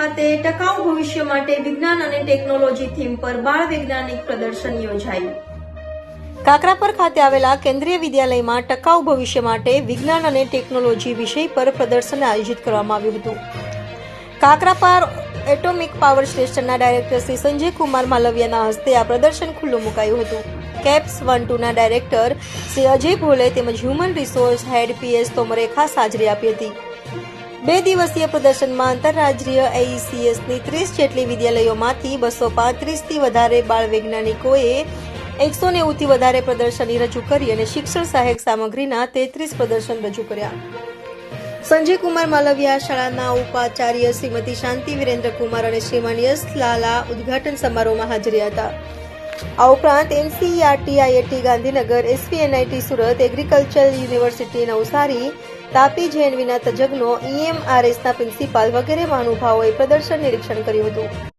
ખાતે ટકાઉ ભવિષ્ય માટે વિજ્ઞાન અને ટેકનોલોજી થીમ પર બાળ વૈજ્ઞાનિક પ્રદર્શન યોજાયું। કાકરાપર ખાતે આવેલા કેન્દ્રીય વિદ્યાલયમાં ટકાઉ ભવિષ્ય માટે વિજ્ઞાન અને ટેકનોલોજી વિષય પર પ્રદર્શન આયોજિત કરવામાં આવ્યું હતું। કાકરાપર એટોમિક પાવર સ્ટેશનના ડાયરેક્ટર શ્રી સંજય કુમાર માલવિયાના હસ્તે આ પ્રદર્શન ખુલ્લું મુકાયું હતું। કેપ્સ 1-2ના ડાયરેક્ટર શ્રી અજય ભોલે તેમજ હ્યુમન રિસોર્સ હેડ પીએસ તોમરે ખાસ હાજરી આપી હતી। 2 દિવસીય પ્રદર્શનમાં આંતરરાજ્ય એઈસીએસની 30 જેટલી વિદ્યાલયોમાંથી 235થી વધારે બાળ વૈજ્ઞાનિકોએ 190થી વધારે પ્રદર્શની રજૂ કરી અને શિક્ષણ સહાયક સામગ્રીના 33 પ્રદર્શન રજૂ કર્યા। સંજય કુમાર માલવિયા શાળાના ઉપાચાર્ય શ્રીમતી શાંતિ વિરેન્દ્ર કુમાર અને શ્રીમાન યશ લાલા ઉદ્ઘાટન સમારોહમાં હાજર હતા। આ ઉપરાંત NCERT, IIT Gandhinagar, SVNIT Surat, agriculture university Navsari, Tapi જેએનવીના તજજ્ઞો, ઈએમઆરએસના પ્રિન્સિપાલ વગેરે મહાનુભાવોએ પ્રદર્શન નિરીક્ષણ કર્યું હતું।